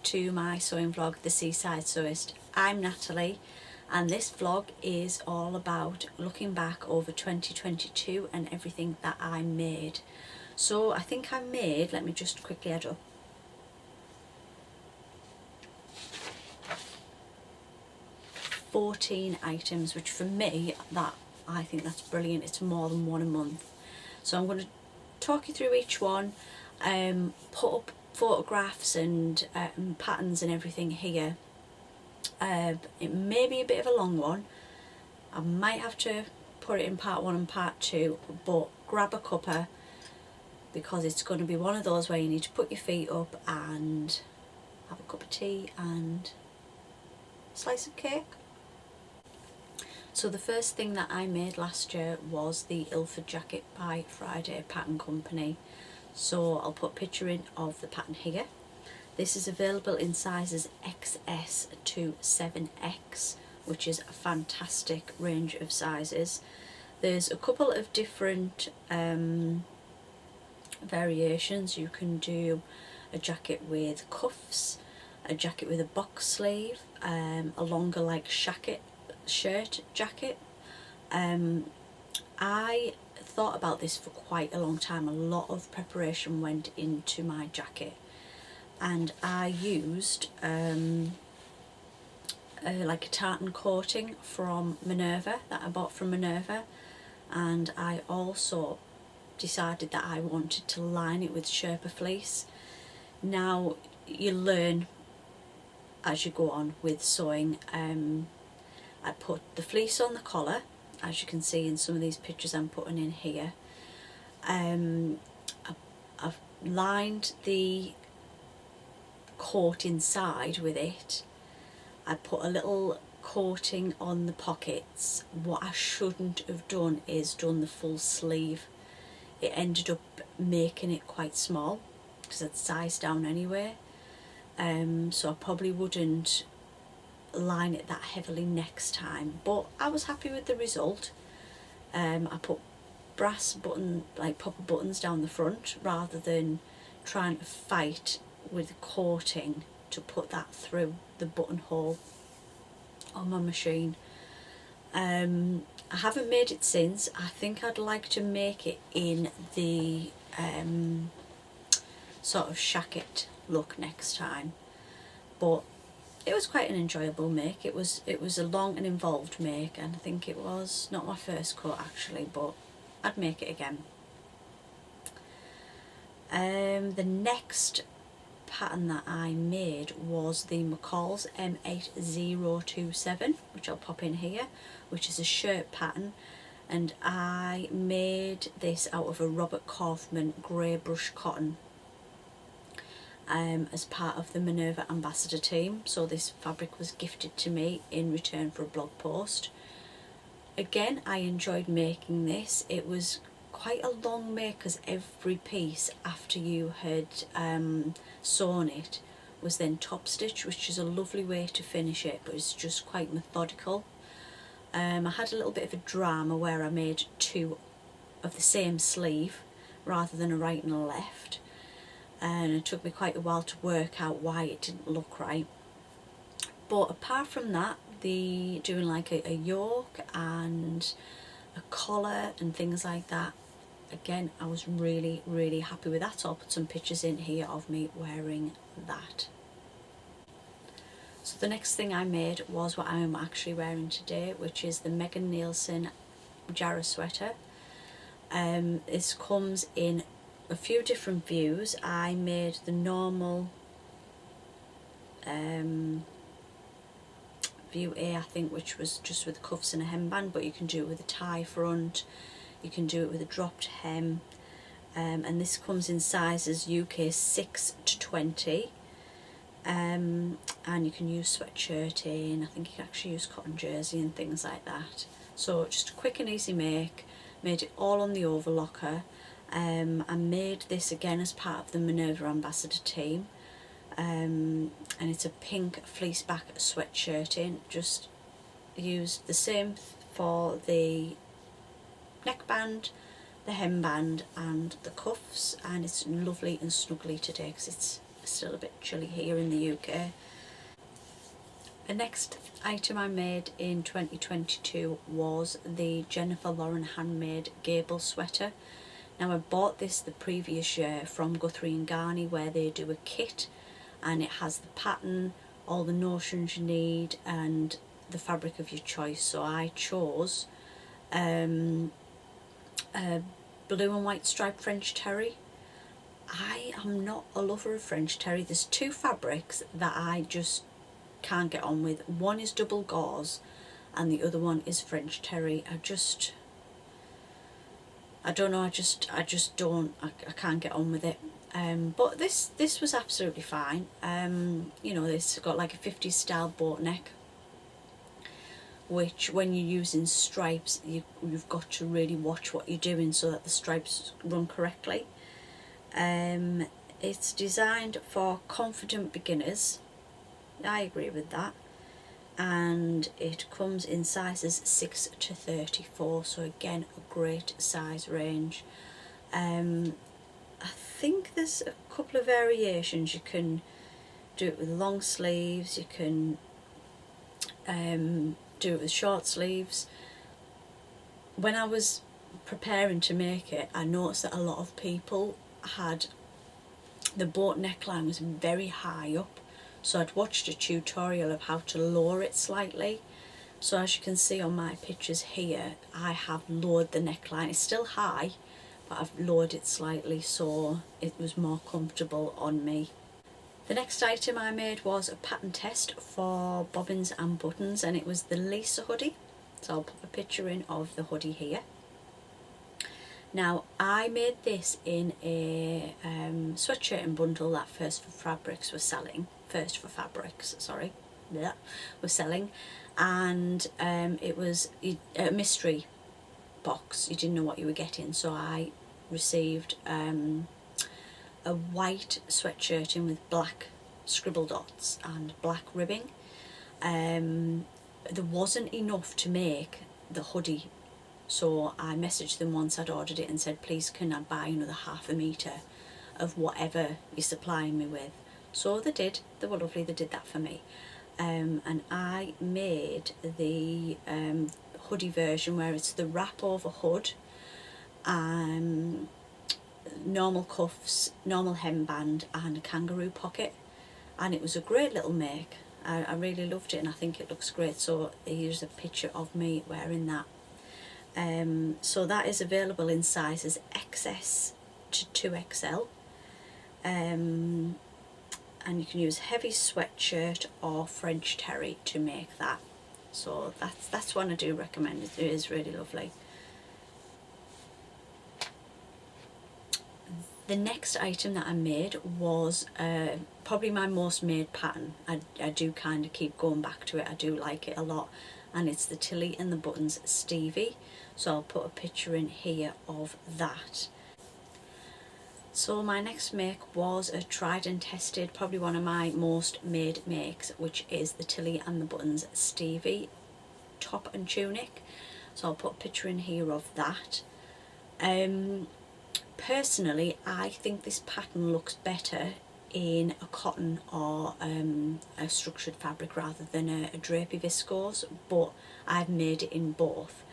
to my sewing vlog, The Seaside Sewist. I'm Natalie, and this vlog is all about looking back over 2022 and everything that I made. So I think I made, let me just quickly add up, 14 items, which for me, I think that's brilliant. It's more than one a month. So I'm going to talk you through each one, put up photographs and patterns and everything here. It may be a bit of a long one. I might have to put it in part 1 and part 2, but grab a cuppa, because it's going to be one of those where you need to put your feet up and have a cup of tea and a slice of cake. So the first thing that I made last year was the Ilford Jacket by Friday Pattern Company. So I'll put a picture in of the pattern here. This is available in sizes XS to 7X, which is a fantastic range of sizes. There's a couple of different variations. You can do a jacket with cuffs, a jacket with a box sleeve, a longer like shirt jacket. I thought about this for quite a long time. A lot of preparation went into my jacket, and I used like a tartan coating from Minerva that I bought from Minerva, and I also decided that I wanted to line it with Sherpa fleece. Now you learn as you go on with sewing. I put the fleece on the collar, as you can see in some of these pictures I'm putting in here. I've lined the coat inside with it. I put a little coating on the pockets. What I shouldn't have done is done the full sleeve. It ended up making it quite small because I'd sized down anyway. So I probably wouldn't line it that heavily next time, but I was happy with the result. I put brass proper buttons down the front rather than trying to fight with the coating to put that through the buttonhole on my machine. I haven't made it since. I think I'd like to make it in the sort of shacket look next time, but it was quite an enjoyable make. It was a long and involved make, and I think it was not my first cut actually, but I'd make it again. The next pattern that I made was the McCalls M8027, which I'll pop in here, which is a shirt pattern, and I made this out of a Robert Kaufman grey brush cotton. As part of the Minerva ambassador team, so this fabric was gifted to me in return for a blog post. Again, I enjoyed making this. It was quite a long make because every piece after you had sewn it was then top stitched, which is a lovely way to finish it, but it's just quite methodical. I had a little bit of a drama where I made 2 of the same sleeve rather than a right and a left, and it took me quite a while to work out why it didn't look right. But apart from that, doing like a yoke and a collar and things like that, again, I was really happy with that. So I'll put some pictures in here of me wearing that. So the next thing I made was what I'm actually wearing today, which is the Megan Nielsen Jarrah Sweater. This comes in a few different views. I made the normal view A, I think, which was just with cuffs and a hemband, but you can do it with a tie front, you can do it with a dropped hem, and this comes in sizes UK 6 to 20, and you can use sweatshirting. I think you can actually use cotton jersey and things like that. So just a quick and easy make. Made it all on the overlocker. I made this again as part of the Minerva ambassador team, and it's a pink fleece back sweatshirting. Just used the same for the neckband, the hemband and the cuffs, and it's lovely and snuggly today because it's still a bit chilly here in the UK. The next item I made in 2022 was the Jennifer Lauren Handmade Gable sweater. Now I bought this the previous year from Guthrie and Garney, where they do a kit and it has the pattern, all the notions you need and the fabric of your choice. So I chose a blue and white striped French terry. I am not a lover of French terry. There's two fabrics that I just can't get on with. One is double gauze and the other one is French terry. I don't know, I can't get on with it. But this was absolutely fine. You know, this got like a 50s style boat neck, which when you're using stripes, you've got to really watch what you're doing so that the stripes run correctly. It's designed for confident beginners. I agree with that. And it comes in sizes 6 to 34, so again a great size range. I think there's a couple of variations. You can do it with long sleeves, you can do it with short sleeves. When I was preparing to make it, I noticed that a lot of people had the boat neckline was very high up, so I'd watched a tutorial of how to lower it slightly. So as you can see on my pictures here, I have lowered the neckline. It's still high, but I've lowered it slightly so it was more comfortable on me. The next item I made was a pattern test for bobbins and buttons, and it was the Lisa hoodie. So I'll pop a picture in of the hoodie here. Now I made this in a sweatshirt and bundle that First for Fabrics, was selling, and it was a mystery box. You didn't know what you were getting, so I received a white sweatshirt in with black scribble dots and black ribbing. There wasn't enough to make the hoodie, so I messaged them once I'd ordered it and said, please can I buy another half a metre of whatever you're supplying me with. So they did. They were lovely, they did that for me. And I made the hoodie version where it's the wrap over hood, normal cuffs, normal hemband and a kangaroo pocket, and it was a great little make. I really loved it and I think it looks great. So here's a picture of me wearing that. So that is available in sizes XS to 2XL, and you can use heavy sweatshirt or French terry to make that. So that's one I do recommend. It is really lovely. The next item that I made was probably my most made pattern. I do kind of keep going back to it. I do like it a lot, and it's the Tilly and the Buttons Stevie. So I'll put a picture in here of that. So my next make was a tried and tested, probably one of my most made makes, which is the Tilly and the Buttons Stevie top and tunic. So I'll put a picture in here of that. Personally, I think this pattern looks better in a cotton or a structured fabric rather than a drapey viscose, but I've made it in both.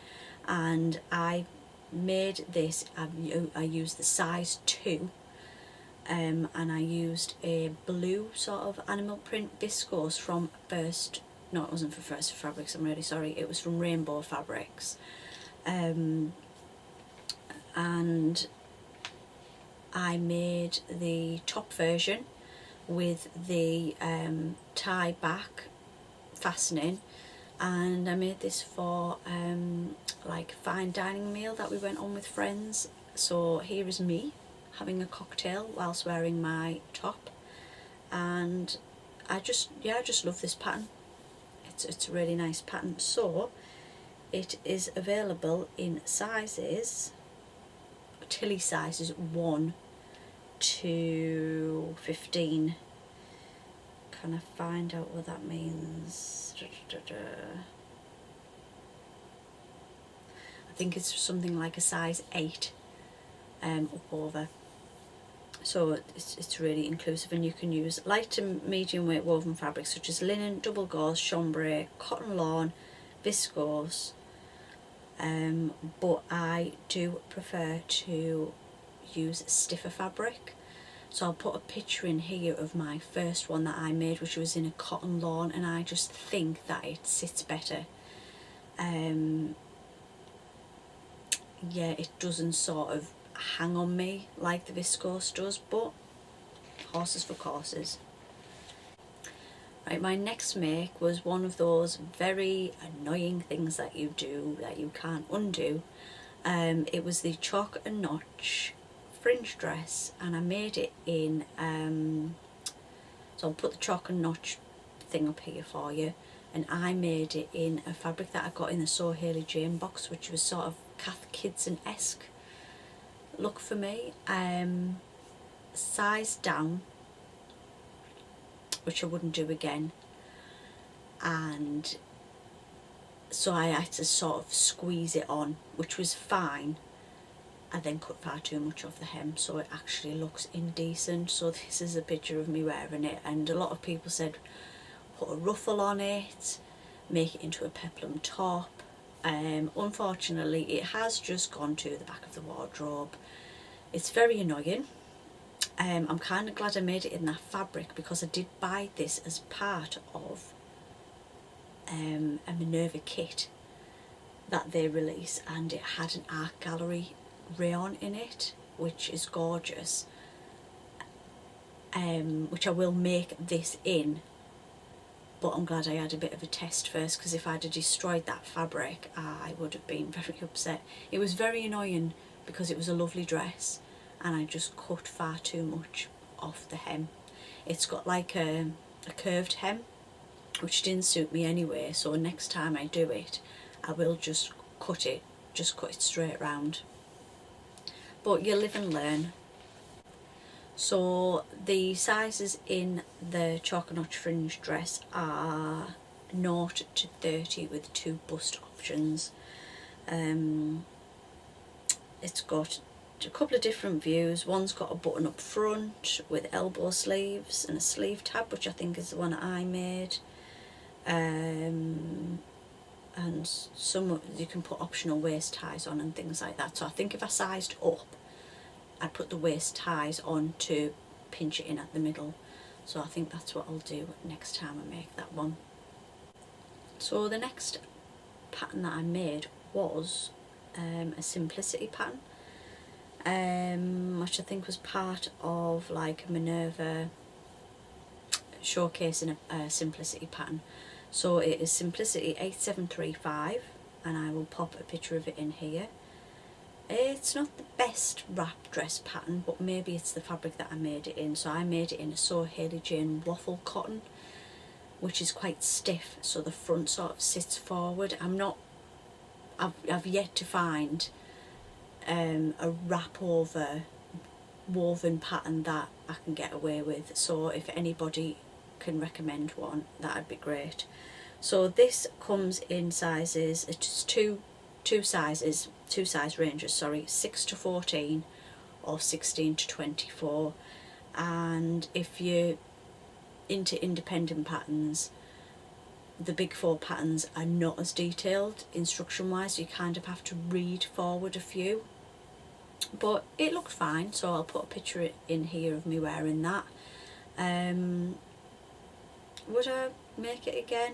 And I made this, I used the size 2, and I used a blue sort of animal print viscose from it wasn't for First for Fabrics, I'm really sorry, it was from Rainbow Fabrics. And I made the top version with the tie back fastening, and I made this for like fine dining meal that we went on with friends. So here is me having a cocktail whilst wearing my top, and I just love this pattern. It's a really nice pattern. So it is available in sizes, Tilly sizes 1 to 15. Can I find out what that means? I think it's something like a size 8 up over. So it's really inclusive, and you can use light to medium weight woven fabrics such as linen, double gauze, chambray, cotton lawn, viscose, but I do prefer to use stiffer fabric. So I'll put a picture in here of my first one that I made, which was in a cotton lawn, and I just think that it sits better. Yeah, it doesn't sort of hang on me like the viscose does, but horses for courses. Right, my next make was one of those very annoying things that you do that you can't undo. It was the chalk and notch fringe dress, and I made it in, so I'll put the chalk and notch thing up here for you, and I made it in a fabric that I got in the So Hailey Jane box, which was sort of Cath Kidston-esque look for me. Size down, which I wouldn't do again, and so I had to sort of squeeze it on, which was fine. I then cut far too much off the hem, so it actually looks indecent. So this is a picture of me wearing it, and a lot of people said put a ruffle on it, make it into a peplum top. Unfortunately it has just gone to the back of the wardrobe. It's very annoying. I'm kind of glad I made it in that fabric, because I did buy this as part of a Minerva kit that they release, and it had an art gallery rayon in it, which is gorgeous, which I will make this in, but I'm glad I had a bit of a test first, because if I'd have destroyed that fabric I would have been very upset. It was very annoying because it was a lovely dress and I just cut far too much off the hem. It's got like a curved hem, which didn't suit me anyway, so next time I do it I will just cut it straight round. But you live and learn. So the sizes in the chalk and notch fringe dress are 0 to 30 with 2 bust options. It's got a couple of different views. One's got a button up front with elbow sleeves and a sleeve tab, which I think is the one I made. And some you can put optional waist ties on and things like that. So I think if I sized up, I'd put the waist ties on to pinch it in at the middle. So I think that's what I'll do next time I make that one. So the next pattern that I made was a simplicity pattern, which I think was part of like a Minerva showcasing a simplicity pattern. So it is Simplicity 8735, and I will pop a picture of it in here. It's not the best wrap dress pattern, but maybe it's the fabric that I made it in. So I made it in a So Hailey Jane waffle cotton, which is quite stiff, so the front sort of sits forward. I've yet to find a wrap over woven pattern that I can get away with, so if anybody can recommend one, that'd be great. So this comes in sizes, it's two size ranges, sorry, 6 to 14 or 16 to 24. And if you're into independent patterns, the big 4 patterns are not as detailed instruction wise, so you kind of have to read forward a few, but it looked fine, so I'll put a picture in here of me wearing that. Would I make it again?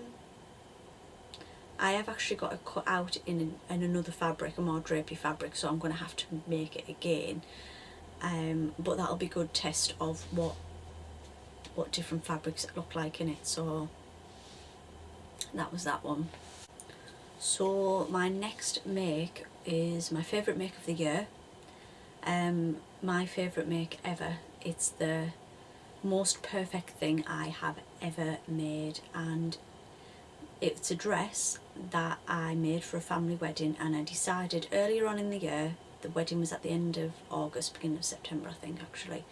I have actually got it cut out in another fabric, a more drapey fabric, so I'm going to have to make it again. But that'll be a good test of what different fabrics look like in it. So that was that one. So my next make is my favourite make of the year. My favourite make ever. It's the most perfect thing I have ever made, and it's a dress that I made for a family wedding, and I decided earlier on in the year, the wedding was at the end of August, beginning of September I think actually,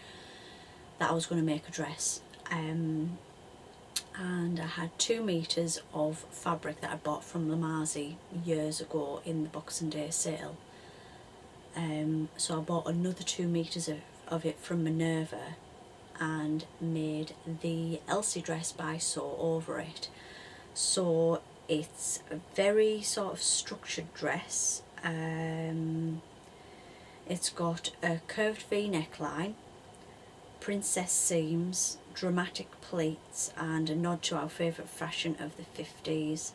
that I was going to make a dress. And I had 2 meters of fabric that I bought from Lamazi years ago in the Boxing Day sale. So I bought another 2 meters of of it from Minerva and made the Elsie dress by Sew Over It. So it's a very sort of structured dress. It's got a curved V neckline, princess seams, dramatic pleats, and a nod to our favourite fashion of the 50s.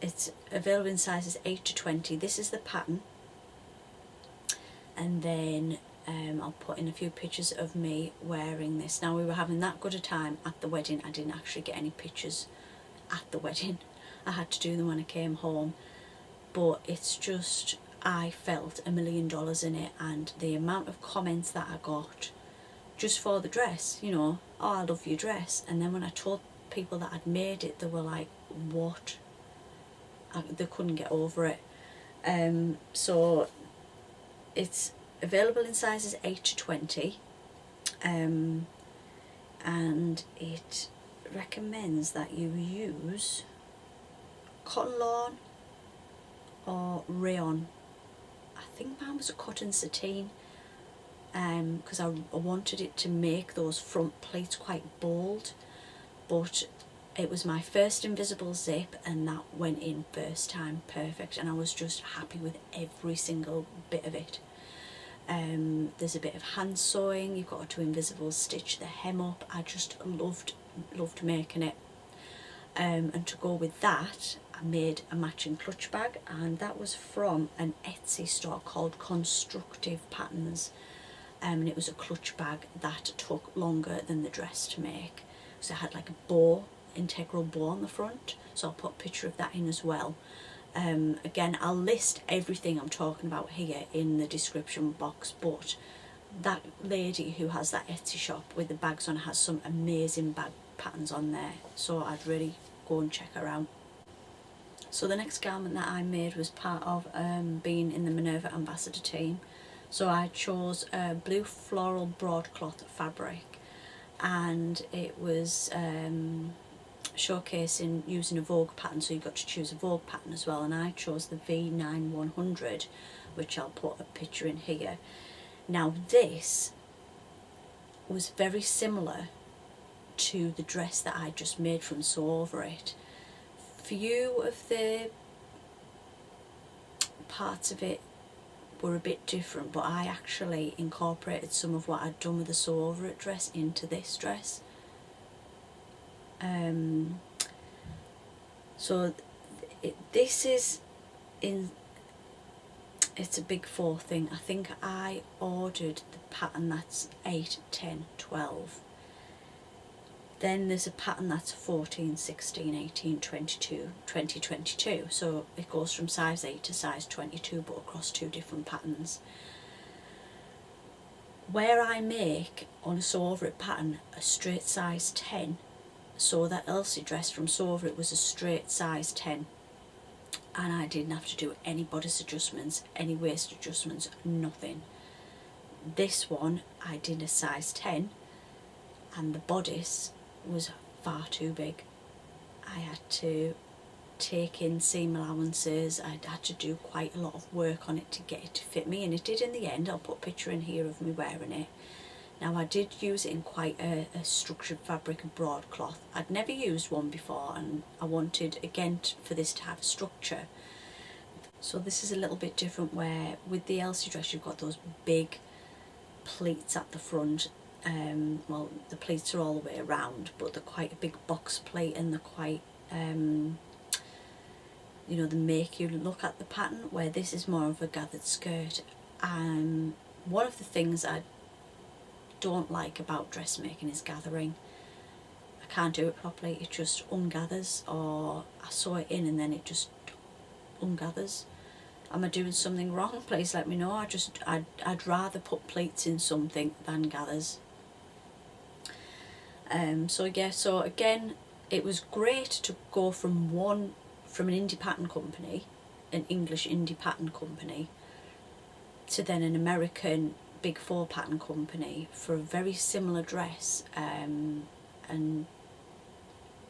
It's available in sizes 8 to 20. This is the pattern, and then I'll put in a few pictures of me wearing this. Now, we were having that good a time at the wedding, I didn't actually get any pictures at the wedding. I had to do them when I came home, but it's just, I felt $1 million in it, and the amount of comments that I got just for the dress, you know, oh, I love your dress. And then when I told people that I'd made it, they were like, what? They couldn't get over it. So it's available in sizes 8 to 20, and it recommends that you use cotton lawn or rayon. I think mine was a cotton sateen, because I wanted it to make those front pleats quite bold, but it was my first invisible zip and that went in first time perfect, and I was just happy with every single bit of it. There's a bit of hand sewing, you've got to invisible stitch the hem up. I just loved making it. And to go with that, I made a matching clutch bag, and that was from an Etsy store called Constructive Patterns, and it was a clutch bag that took longer than the dress to make. So it had like a bow, integral bow on the front, so I'll put a picture of that in as well. Again, I'll list everything I'm talking about here in the description box, but that lady who has that Etsy shop with the bags on has some amazing bag patterns on there, so I'd really go and check her out. So the next garment that I made was part of being in the Minerva Ambassador team. So I chose a blue floral broadcloth fabric, and it was showcasing using a Vogue pattern, so you got to choose a Vogue pattern as well, and I chose the V9100, which I'll put a picture in here. Now this was very similar to the dress that I just made from Sew Over It. Few of the parts of it were a bit different, but I actually incorporated some of what I'd done with the Sew Over It dress into this dress. So this is in, it's a big 4 thing. I think I ordered the pattern that's 8, 10, 12. Then there's a pattern that's 14, 16, 18, 22, 20, 22. So it goes from size 8 to size 22, but across 2 different patterns. Where I make on a Sew Over It pattern a straight size 10, so that Elsie dress from Sew Over It was a straight size 10, and I didn't have to do any bodice adjustments, any waist adjustments, nothing. This one I did a size 10, and the bodice was far too big. I had to take in seam allowances, I had to do quite a lot of work on it to get it to fit me, and it did in the end. I'll put a picture in here of me wearing it. Now I did use it in quite a structured fabric of broadcloth. I'd never used one before, and I wanted again for this to have a structure. So this is a little bit different, where with the Elsie dress you've got those big pleats at the front. Well, the pleats are all the way around, but they're quite a big box plate, and they're quite you know, they make you look at the pattern, where this is more of a gathered skirt. One of the things I don't like about dressmaking is gathering. I can't do it properly, it just ungathers, or I sew it in and then it just ungathers. Am I doing something wrong? Please let me know. I'd rather put pleats in something than gathers. So yeah, so again, it was great to go from an indie pattern company, an English indie pattern company, to then an American Big 4 pattern company for a very similar dress, and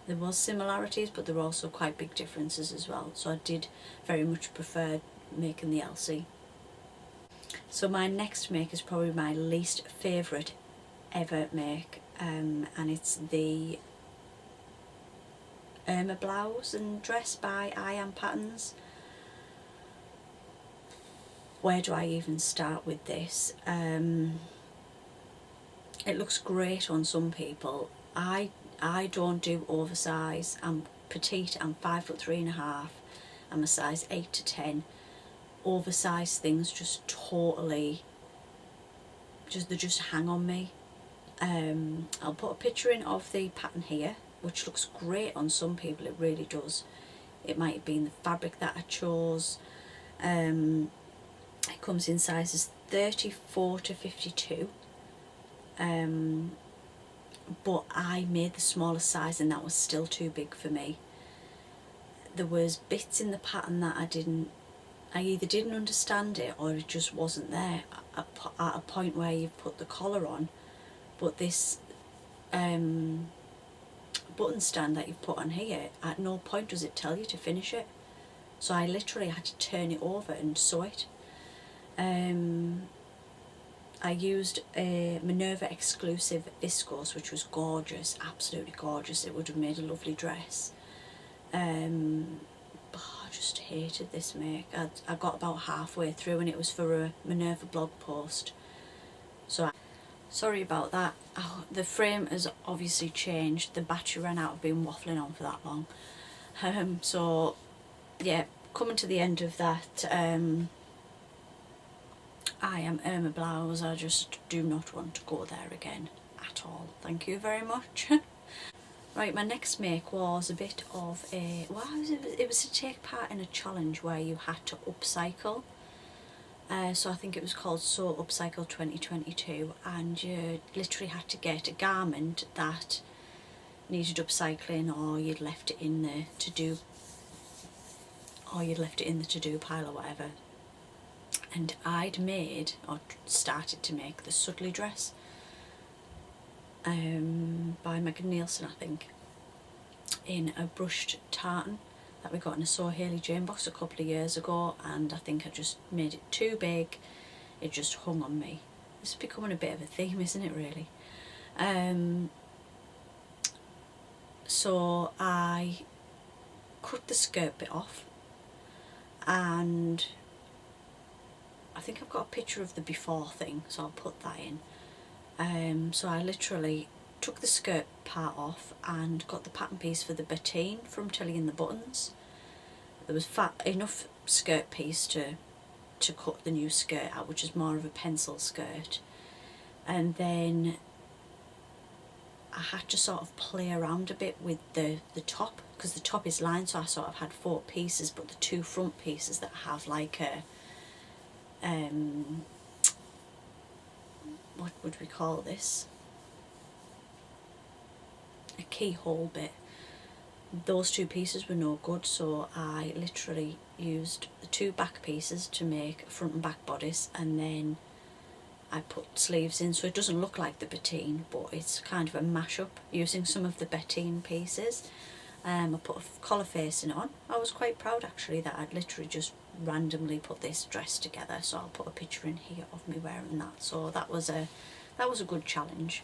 there was similarities, but there were also quite big differences as well. So I did very much prefer making the Elsie. So my next make is probably my least favourite ever make, and it's the Irma blouse and dress by I Am Patterns. Where do I even start with this? It looks great on some people. I don't do oversize. I'm petite. I'm 5'3½". I'm a size 8 to 10. Oversized things just totally, they just hang on me. I'll put a picture in of the pattern here, which looks great on some people. It really does. It might have been the fabric that I chose. It comes in sizes 34 to 52. But I made the smaller size and that was still too big for me. There was bits in the pattern that I either didn't understand it or it just wasn't there at a point where you've put the collar on, but this button stand that you've put on here, at no point does it tell you to finish it. So I literally had to turn it over and sew it. I used a Minerva exclusive viscose, which was gorgeous, absolutely gorgeous. It would have made a lovely dress. But I just hated this make. I got about halfway through and it was for a Minerva Blog post. So sorry about that. Oh, the frame has obviously changed. The battery ran out. I've been waffling on for that long. So yeah, coming to the end of that I Am Irma blouse. I just do not want to go there again at all. Thank you very much. Right, my next make was a bit of a, it was to take part in a challenge where you had to upcycle. So I think it was called Sew Upcycle 2022, and you literally had to get a garment that needed upcycling, or you'd left it in the to-do pile or whatever. And I'd made, or started to make, the Sudley dress by Megan Nielsen, I think, in a brushed tartan that we got in a Sew Hayley Jane box a couple of years ago, and I think I just made it too big. It just hung on me. This is becoming a bit of a theme, isn't it, really? So I cut the skirt bit off, and I think I've got a picture of the before thing, so I'll put that in. So I literally took the skirt part off and got the pattern piece for the bateen from Tilly and the Buttons. There was enough skirt piece to cut the new skirt out, which is more of a pencil skirt. And then I had to sort of play around a bit with the top, because the top is lined, so I sort of had 4 pieces, but the 2 front pieces that have like a what would we call this? A keyhole bit. Those 2 pieces were no good, so I literally used the 2 back pieces to make a front and back bodice, and then I put sleeves in, so it doesn't look like the bateen, but it's kind of a mash-up using some of the bateen pieces. I put a collar facing on. I was quite proud actually that I'd literally just randomly put this dress together, so I'll put a picture in here of me wearing that. So that was a good challenge.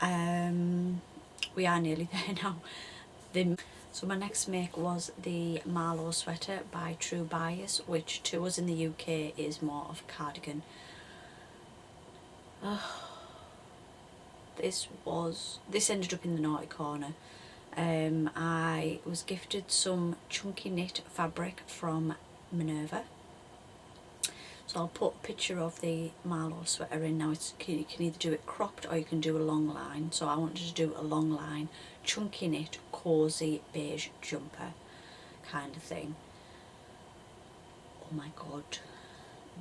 We are nearly there now. So my next make was the Marlow Sweater by True Bias, which to us in the UK is more of a cardigan. This ended up in the naughty corner. I was gifted some chunky knit fabric from Minerva, so I'll put a picture of the Marlow Sweater in. Now you can either do it cropped or you can do a long line, so I wanted to do a long line chunky knit cosy beige jumper kind of thing. Oh my god,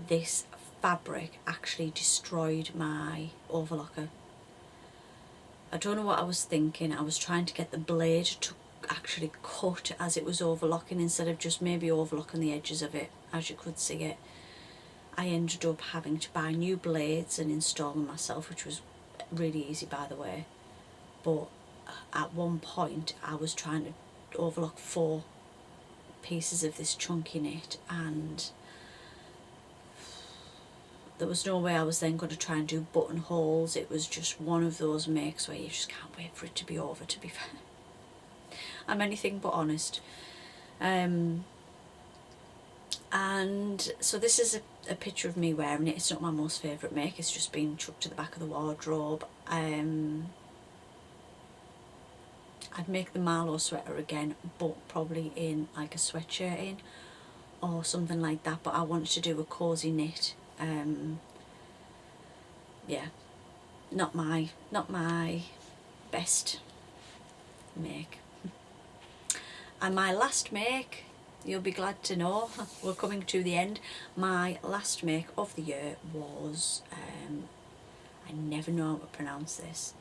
this fabric actually destroyed my overlocker. I don't know what I was thinking. I was trying to get the blade to actually cut as it was overlocking, instead of just maybe overlocking the edges of it as you could see it. I ended up having to buy new blades and install them myself, which was really easy by the way. But at one point I was trying to overlock 4 pieces of this chunky knit, and there was no way I was then going to try and do buttonholes. It was just one of those makes where you just can't wait for it to be over, to be fair. I'm anything but honest. And so this is a picture of me wearing it. It's not my most favourite make, it's just been chucked to the back of the wardrobe. I'd make the Marlow sweater again, but probably in like a sweatshirt in or something like that, but I wanted to do a cosy knit. Yeah, not my best make. And my last make, you'll be glad to know, we're coming to the end. My last make of the year was, I never know how to pronounce this.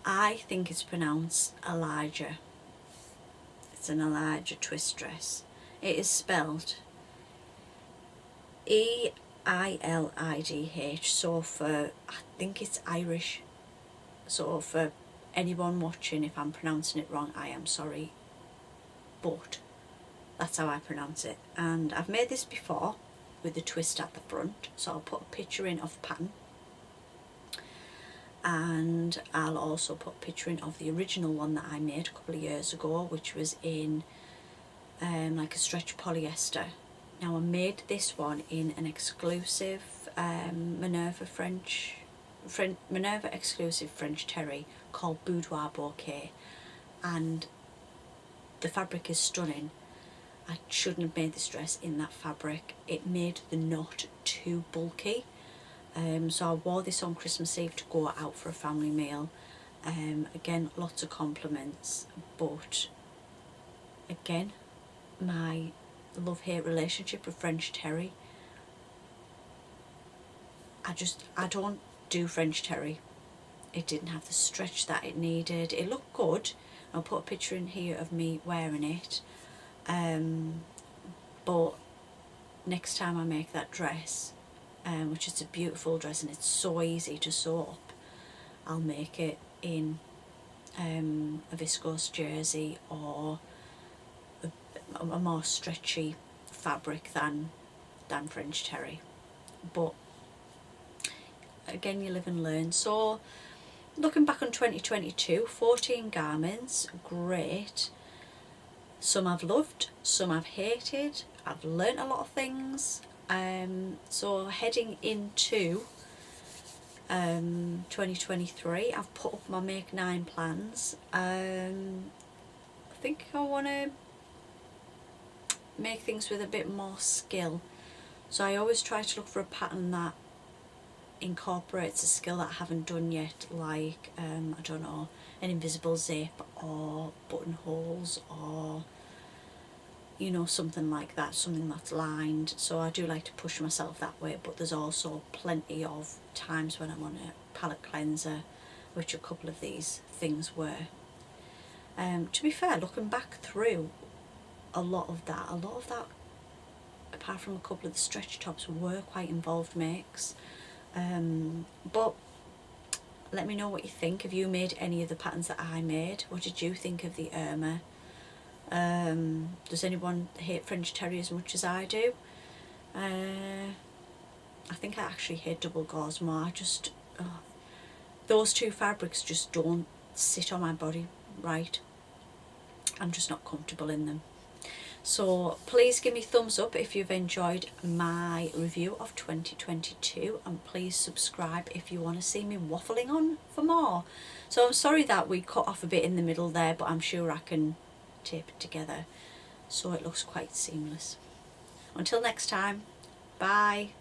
I think it's pronounced Eilidh. It's an Eilidh twist dress. It is spelled Eilidh, so for, I think it's Irish, so for anyone watching, if I'm pronouncing it wrong, I am sorry, but that's how I pronounce it. And I've made this before with the twist at the front, so I'll put a picture in of the pattern, and I'll also put a picture in of the original one that I made a couple of years ago, which was in like a stretch polyester. Now I made this one in an exclusive Minerva exclusive French terry called Boudoir Bouquet, and the fabric is stunning. I shouldn't have made this dress in that fabric. It made the knot too bulky. So I wore this on Christmas Eve to go out for a family meal. Again, lots of compliments, but again, my love-hate relationship with French terry. I don't do French terry. It didn't have the stretch that it needed. It looked good. I'll put a picture in here of me wearing it. But next time I make that dress, which is a beautiful dress and it's so easy to sew up, I'll make it in a viscose jersey or a more stretchy fabric than French terry. But again, you live and learn. So looking back on 2022, 14 garments, great. Some I've loved, some I've hated. I've learnt a lot of things. So heading into 2023, I've put up my Make 9 plans. I think I want to make things with a bit more skill. So I always try to look for a pattern that incorporates a skill that I haven't done yet, like I don't know, an invisible zip or buttonholes, or you know, something like that, something that's lined. So I do like to push myself that way, but there's also plenty of times when I'm on a palette cleanser, which a couple of these things were. To be fair, looking back through a lot of that, apart from a couple of the stretch tops, were quite involved makes. But let me know what you think. Have you made any of the patterns that I made? What did you think of the Irma? Does anyone hate French terry as much as I do? I think I actually hate double gauze more. Those two fabrics just don't sit on my body right. I'm just not comfortable in them. So please give me thumbs up if you've enjoyed my review of 2022, and please subscribe if you want to see me waffling on for more. So I'm sorry that we cut off a bit in the middle there, but I'm sure I can tape it together so it looks quite seamless. Until next time, bye.